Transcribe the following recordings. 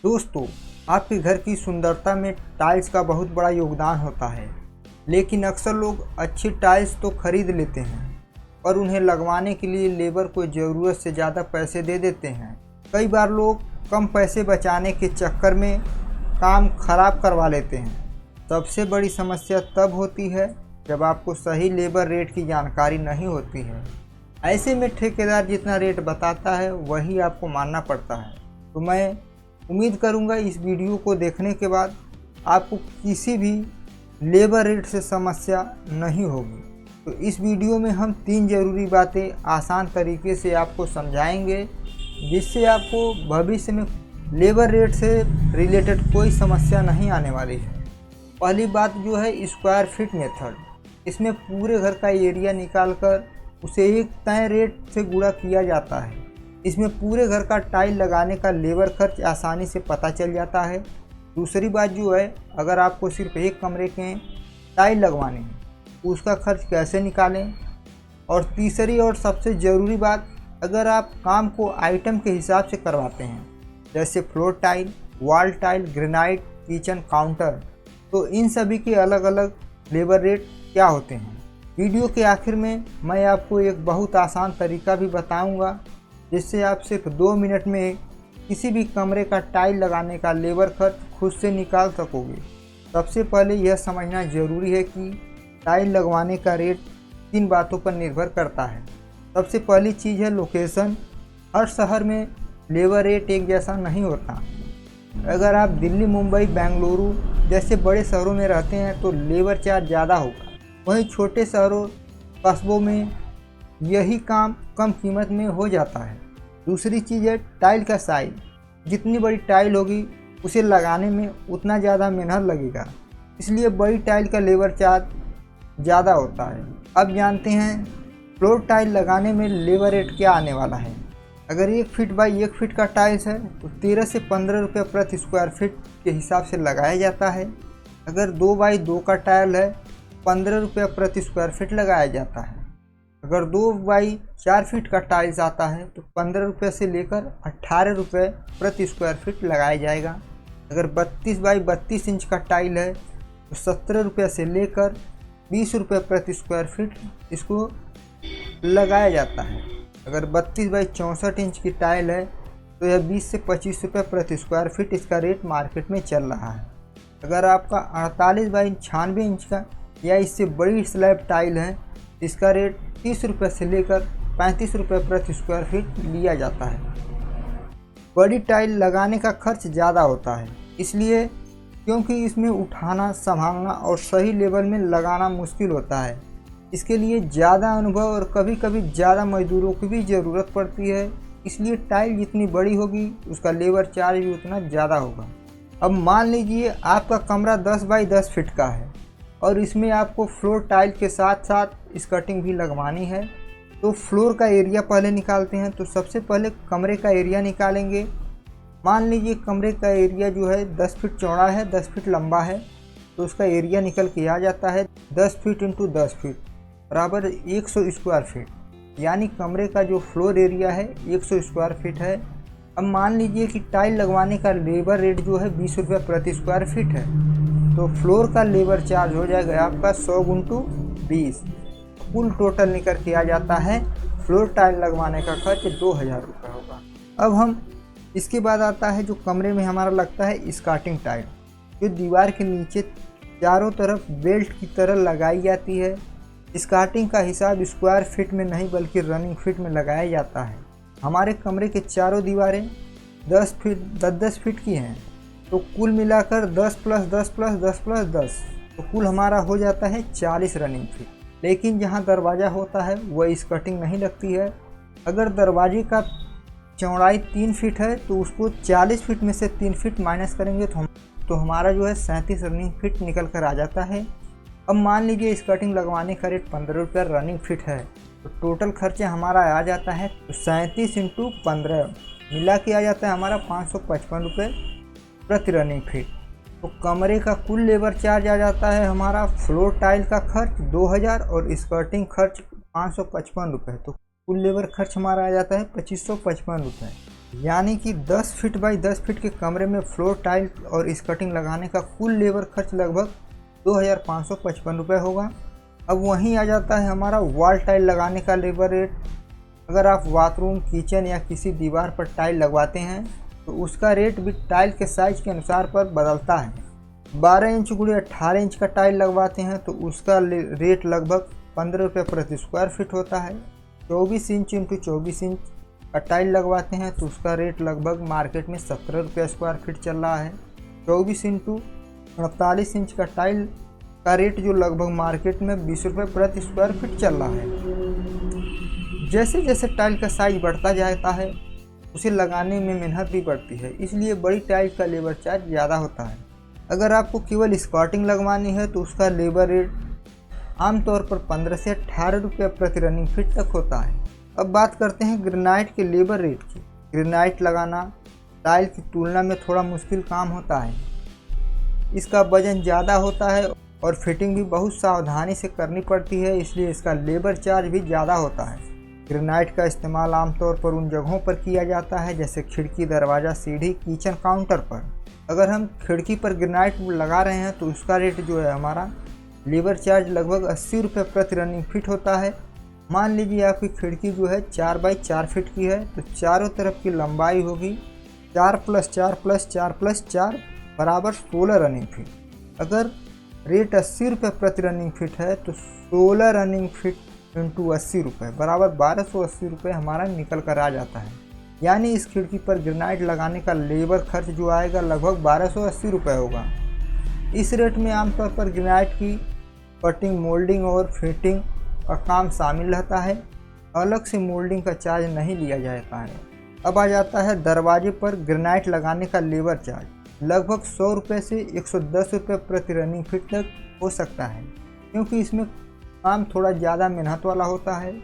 दोस्तों, आपके घर की सुंदरता में टाइल्स का बहुत बड़ा योगदान होता है, लेकिन अक्सर लोग अच्छी टाइल्स तो खरीद लेते हैं पर उन्हें लगवाने के लिए लेबर को ज़रूरत से ज़्यादा पैसे दे देते हैं। कई बार लोग कम पैसे बचाने के चक्कर में काम खराब करवा लेते हैं। सबसे बड़ी समस्या तब होती है जब आपको सही लेबर रेट की जानकारी नहीं होती है। ऐसे में ठेकेदार जितना रेट बताता है वही आपको मानना पड़ता है। तो मैं उम्मीद करूंगा इस वीडियो को देखने के बाद आपको किसी भी लेबर रेट से समस्या नहीं होगी। तो इस वीडियो में हम 3 ज़रूरी बातें आसान तरीके से आपको समझाएंगे जिससे आपको भविष्य में लेबर रेट से रिलेटेड कोई समस्या नहीं आने वाली है। पहली बात जो है स्क्वायर फीट मेथड। इसमें पूरे घर का एरिया निकालकर उसे एक तय रेट से गुणा किया जाता है। इसमें पूरे घर का टाइल लगाने का लेबर खर्च आसानी से पता चल जाता है। दूसरी बात जो है, अगर आपको सिर्फ एक कमरे के टाइल लगवाने हैं उसका खर्च कैसे निकालें। और तीसरी और सबसे ज़रूरी बात, अगर आप काम को आइटम के हिसाब से करवाते हैं जैसे floor tile, wall tile, granite, kitchen counter, तो इन सभी के अलग अलग लेबर रेट क्या होते हैं। वीडियो के आखिर में मैं आपको एक बहुत आसान तरीका भी बताऊंगा जिससे आप सिर्फ 2 मिनट में किसी भी कमरे का टाइल लगाने का लेबर खर्च खुद से निकाल सकोगे। सबसे पहले यह समझना ज़रूरी है कि टाइल लगवाने का रेट 3 बातों पर निर्भर करता है। सबसे पहली चीज़ है लोकेशन। हर शहर में लेबर रेट एक जैसा नहीं होता। अगर आप दिल्ली, मुंबई, बेंगलुरु जैसे बड़े शहरों में रहते हैं तो लेबर चार्ज ज़्यादा होगा। वहीं छोटे शहरों, कस्बों में यही काम कम कीमत में हो जाता है। दूसरी चीज़ है टाइल का साइज। जितनी बड़ी टाइल होगी उसे लगाने में उतना ज़्यादा मेहनत लगेगा, इसलिए बड़ी टाइल का लेबर चार्ज ज़्यादा होता है। अब जानते हैं फ्लोर टाइल लगाने में लेबर रेट क्या आने वाला है। अगर 1 फीट बाई 1 फीट का टाइल्स है तो 13 से 15 रुपये प्रति स्क्वायर फीट के हिसाब से लगाया जाता है। अगर 2 बाई 2 का टाइल है 15 रुपये प्रति स्क्वायर फीट लगाया जाता है। अगर 2 बाई 4 फीट का टाइल्स आता है तो 15 रुपये से लेकर 18 रुपये प्रति स्क्वायर फीट लगाया जाएगा। अगर 32 बाई 32 इंच का टाइल है तो 17 रुपये से लेकर 20 रुपये प्रति स्क्वायर फीट इसको लगाया जाता है। अगर 32 बाई 64 इंच की टाइल है तो यह 20 से 25 रुपये प्रति स्क्वायर फीट इसका रेट मार्केट में चल रहा है। अगर आपका 48 बाई 96 इंच का या इससे बड़ी स्लैब टाइल है इसका रेट 30 रुपये से लेकर 35 रुपये प्रति स्क्वायर फीट लिया जाता है। बड़ी टाइल लगाने का खर्च ज़्यादा होता है, इसलिए क्योंकि इसमें उठाना, संभालना और सही लेवल में लगाना मुश्किल होता है। इसके लिए ज़्यादा अनुभव और कभी कभी ज़्यादा मजदूरों की भी ज़रूरत पड़ती है, इसलिए टाइल जितनी बड़ी होगी उसका लेबर चार्ज भी उतना ज़्यादा होगा। अब मान लीजिए आपका कमरा 10 बाई 10 फीट का है और इसमें आपको फ्लोर टाइल के साथ साथ स्कर्टिंग भी लगवानी है। तो फ्लोर का एरिया पहले निकालते हैं। तो सबसे पहले कमरे का एरिया निकालेंगे। मान लीजिए कमरे का एरिया जो है 10 फीट चौड़ा है, 10 फीट लंबा है, तो उसका एरिया निकल के आ जाता है 10 फीट इंटू 10 फीट बराबर 100 स्क्वायर फीट। यानी कमरे का जो फ्लोर एरिया है 100 स्क्वायर फीट है। अब मान लीजिए कि टाइल लगवाने का लेबर रेट जो है 20 रुपये प्रति स्क्वायर फीट है, तो फ्लोर का लेबर चार्ज हो जाएगा आपका 100 गुंटू 20। कुल टोटल निकल के आ जाता है फ्लोर टाइल लगवाने का खर्च 2000 रुपये होगा। अब हम इसके बाद आता है जो कमरे में हमारा लगता है स्कर्टिंग टाइल, जो दीवार के नीचे चारों तरफ बेल्ट की तरह लगाई जाती है। स्कर्टिंग का हिसाब स्क्वायर फीट में नहीं बल्कि रनिंग फीट में लगाया जाता है। हमारे कमरे के चारों दीवारें 10 फीट की हैं, तो कुल मिलाकर 10 + 10 + 10 + 10 तो कुल हमारा हो जाता है 40 रनिंग फीट। लेकिन जहाँ दरवाज़ा होता है वह स्कर्टिंग नहीं लगती है। अगर दरवाजे का चौड़ाई 3 फीट है तो उसको 40 फीट में से 3 फीट माइनस करेंगे तो हमारा जो है 37 रनिंग फीट निकल कर आ जाता है। अब मान लीजिए स्कर्टिंग लगवाने का रेट 15 रुपये रनिंग फीट है, तो टोटल खर्चा हमारा आ जाता है तो 37 इंटू 15 मिला के आ जाता है हमारा 555 रुपये प्रति रनिंग फीट। तो कमरे का कुल लेबर चार्ज आ जाता है हमारा फ्लोर टाइल का खर्च 2000 और स्कर्टिंग खर्च 555 रुपये। तो कुल लेबर खर्च हमारा आ जाता है 2555 रुपये। यानी कि 10 फीट बाई 10 फीट के कमरे में फ्लोर टाइल और स्कर्टिंग लगाने का कुल लेबर खर्च लगभग 2555 रुपये होगा। अब वहीं आ जाता है हमारा वॉल टाइल लगाने का लेबर रेट। अगर आप बाथरूम, किचन या किसी दीवार पर टाइल लगवाते हैं तो उसका रेट भी टाइल के साइज के अनुसार पर बदलता है। 12 इंच × 18 इंच का टाइल लगवाते हैं तो उसका रेट लगभग 15 रुपये प्रति स्क्वायर फीट होता है। 24 इंच × 24 इंच का टाइल लगवाते हैं तो उसका रेट लगभग मार्केट में 17 रुपये स्क्वायर फीट चल रहा है। 24 × 48 इंच का टाइल का रेट जो लगभग मार्केट में 20 रुपये प्रति स्क्वायर फीट चल रहा है। जैसे जैसे टाइल का साइज बढ़ता जाता है उसे लगाने में मेहनत भी बढ़ती है, इसलिए बड़ी टाइल का लेबर चार्ज ज़्यादा होता है। अगर आपको केवल स्कर्टिंग लगवानी है तो उसका लेबर रेट आमतौर पर 15 से 18 रुपये प्रति रनिंग फीट तक होता है। अब बात करते हैं ग्रेनाइट के लेबर रेट की। ग्रेनाइट लगाना टाइल की तुलना में थोड़ा मुश्किल काम होता है। इसका वजन ज़्यादा होता है और फिटिंग भी बहुत सावधानी से करनी पड़ती है, इसलिए इसका लेबर चार्ज भी ज़्यादा होता है। ग्रेनाइट का इस्तेमाल आमतौर पर उन जगहों पर किया जाता है जैसे खिड़की, दरवाज़ा, सीढ़ी, किचन काउंटर पर। अगर हम खिड़की पर ग्रेनाइट लगा रहे हैं तो उसका रेट जो है हमारा लेबर चार्ज लगभग 80 रुपये प्रति रनिंग फीट होता है। मान लीजिए आपकी खिड़की जो है 4 बाई 4 फीट की है तो चारों तरफ की लंबाई होगी 4 + 4 + 4 + 4 बराबर 16 रनिंग फीट। अगर रेट 80 रुपये प्रति रनिंग फीट है तो 16 रनिंग फीट × 80 रुपये बराबर 1280 रुपये हमारा निकल कर आ जाता है। यानी इस खिड़की पर ग्रेनाइट लगाने का लेबर खर्च जो आएगा लगभग 1280 रुपये होगा। इस रेट में आमतौर पर ग्रेनाइट की कटिंग, मोल्डिंग और फिटिंग का काम शामिल रहता है। अलग से मोल्डिंग का चार्ज नहीं लिया जाता है। अब आ जाता है दरवाजे पर ग्रेनाइट लगाने का लेबर चार्ज। लगभग 100 रुपये से 110 रुपये प्रति रनिंग फीट तक हो सकता है, क्योंकि इसमें काम थोड़ा ज़्यादा मेहनत वाला होता है।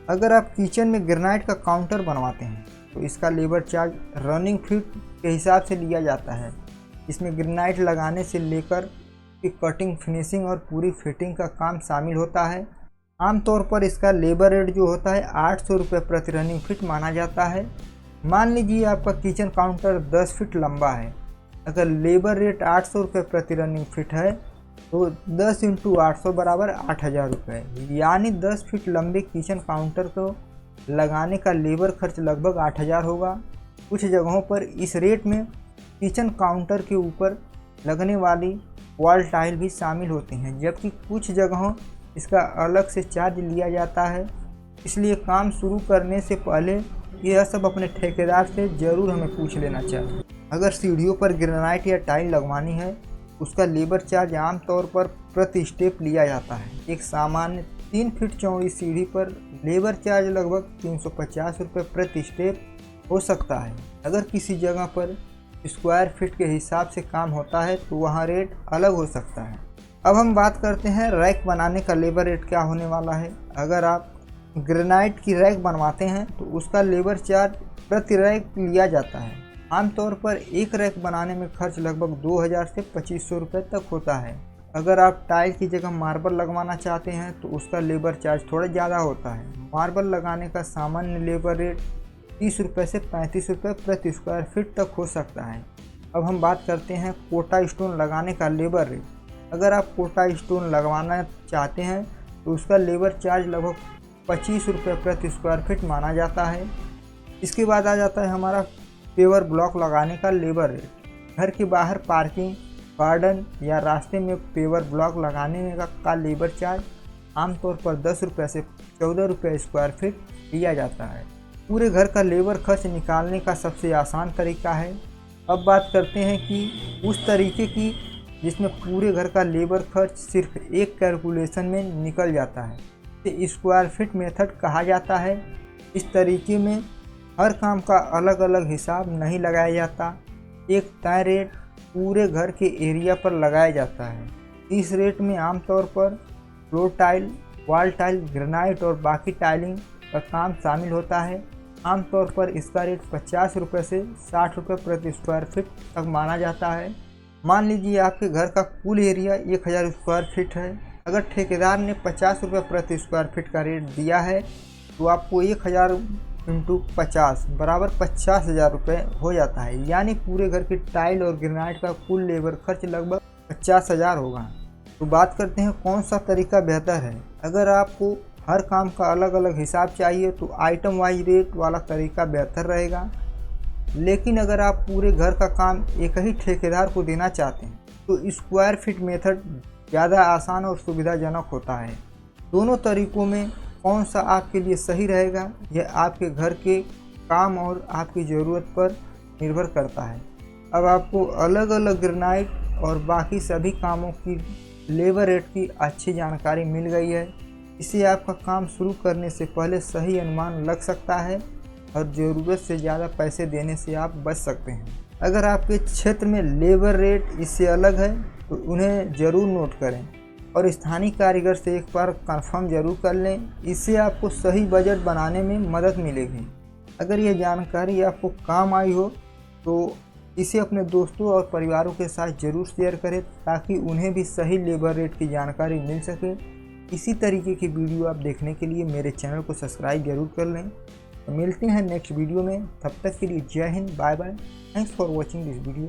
अगर आप किचन में ग्रेनाइट का काउंटर बनवाते हैं तो इसका लेबर चार्ज रनिंग फीट के हिसाब से लिया जाता है। इसमें ग्रेनाइट लगाने से लेकर की कटिंग, फिनिशिंग और पूरी फिटिंग का काम शामिल होता है। आमतौर पर इसका लेबर रेट जो होता है 800 रुपये प्रति रनिंग फीट माना जाता है। मान लीजिए आपका किचन काउंटर 10 फीट लंबा है। अगर लेबर रेट 800 रुपये प्रति रनिंग फीट है तो 10 × 800 बराबर 8000 रुपये। यानी 10 फीट लंबे किचन काउंटर को लगाने का लेबर खर्च लगभग 8000 होगा। कुछ जगहों पर इस रेट में किचन काउंटर के ऊपर लगने वाली वॉल टाइल भी शामिल होती हैं, जबकि कुछ जगहों इसका अलग से चार्ज लिया जाता है। इसलिए काम शुरू करने से पहले यह सब अपने ठेकेदार से ज़रूर हमें पूछ लेना चाहिए। अगर सीढ़ियों पर ग्रेनाइट या टाइल लगवानी है उसका लेबर चार्ज आमतौर पर प्रति स्टेप लिया जाता है। एक सामान्य 3 फीट चौड़ी सीढ़ी पर लेबर चार्ज लगभग 350 रुपये प्रति स्टेप हो सकता है। अगर किसी जगह पर स्क्वायर फीट के हिसाब से काम होता है तो वहाँ रेट अलग हो सकता है। अब हम बात करते हैं रैक बनाने का लेबर रेट क्या होने वाला है। अगर आप ग्रेनाइट की रैक बनवाते हैं तो उसका लेबर चार्ज प्रति रैक लिया जाता है। आमतौर पर एक रैक बनाने में खर्च लगभग 2000 से 2500 रुपये तक होता है। अगर आप टाइल की जगह मार्बल लगवाना चाहते हैं तो उसका लेबर चार्ज थोड़ा ज़्यादा होता है। मार्बल लगाने का सामान्य लेबर रेट 30 रुपये से 35 रुपये प्रति स्क्वायर फीट तक हो सकता है। अब हम बात करते हैं कोटा स्टोन लगाने का लेबर रेट। अगर आप कोटा स्टोन लगवाना चाहते हैं तो उसका लेबर चार्ज लगभग 25 रुपये प्रति स्क्वायर फीट माना जाता है। इसके बाद आ जाता है हमारा पेवर ब्लॉक लगाने का लेबर रेट। घर के बाहर पार्किंग, गार्डन या रास्ते में पेवर ब्लॉक लगाने का लेबर चार्ज आमतौर पर 10 रुपये से 14 रुपये स्क्वायर फीट लिया जाता है। पूरे घर का लेबर खर्च निकालने का सबसे आसान तरीका है। अब बात करते हैं कि उस तरीके की जिसमें पूरे घर का लेबर खर्च सिर्फ एक कैलकुलेशन में निकल जाता है। इसे स्क्वायर फीट मेथड कहा जाता है। इस तरीके में हर काम का अलग अलग हिसाब नहीं लगाया जाता, एक तय रेट पूरे घर के एरिया पर लगाया जाता है। इस रेट में आमतौर पर floor tile, wall tile, granite और बाकी टाइलिंग का काम शामिल होता है। आमतौर पर इसका रेट 50 रुपये से 60 रुपये प्रति स्क्वायर फीट तक माना जाता है। मान लीजिए आपके घर का कुल एरिया 1000 स्क्वायर फीट है। अगर ठेकेदार ने 50 रुपये प्रति स्क्वायर फीट का रेट दिया है तो आपको 1000 इंटू 50 बराबर 50,000 रुपये हो जाता है। यानी पूरे घर की टाइल और ग्रेनाइट का कुल लेबर खर्च लगभग 50,000 होगा। तो बात करते हैं कौन सा तरीका बेहतर है। अगर आपको हर काम का अलग अलग हिसाब चाहिए तो आइटम वाइज रेट वाला तरीका बेहतर रहेगा। लेकिन अगर आप पूरे घर का काम एक ही ठेकेदार को देना चाहते हैं तो स्क्वायर फीट मेथड ज़्यादा आसान और सुविधाजनक होता है। दोनों तरीकों में कौन सा आपके लिए सही रहेगा यह आपके घर के काम और आपकी ज़रूरत पर निर्भर करता है। अब आपको अलग अलग ग्रेनाइट और बाकी सभी कामों की लेबर रेट की अच्छी जानकारी मिल गई है। इससे आपका काम शुरू करने से पहले सही अनुमान लग सकता है और ज़रूरत से ज़्यादा पैसे देने से आप बच सकते हैं। अगर आपके क्षेत्र में लेबर रेट इससे अलग है तो उन्हें ज़रूर नोट करें और स्थानीय कारीगर से एक बार कंफर्म ज़रूर कर लें। इससे आपको सही बजट बनाने में मदद मिलेगी। अगर यह जानकारी आपको काम आई हो तो इसे अपने दोस्तों और परिवारों के साथ ज़रूर शेयर करें ताकि उन्हें भी सही लेबर रेट की जानकारी मिल सके। इसी तरीके की वीडियो आप देखने के लिए मेरे चैनल को सब्सक्राइब जरूर कर लें। तो मिलते हैं नेक्स्ट वीडियो में, तब तक के लिए Jai Hind, bye bye. Thanks for watching this video.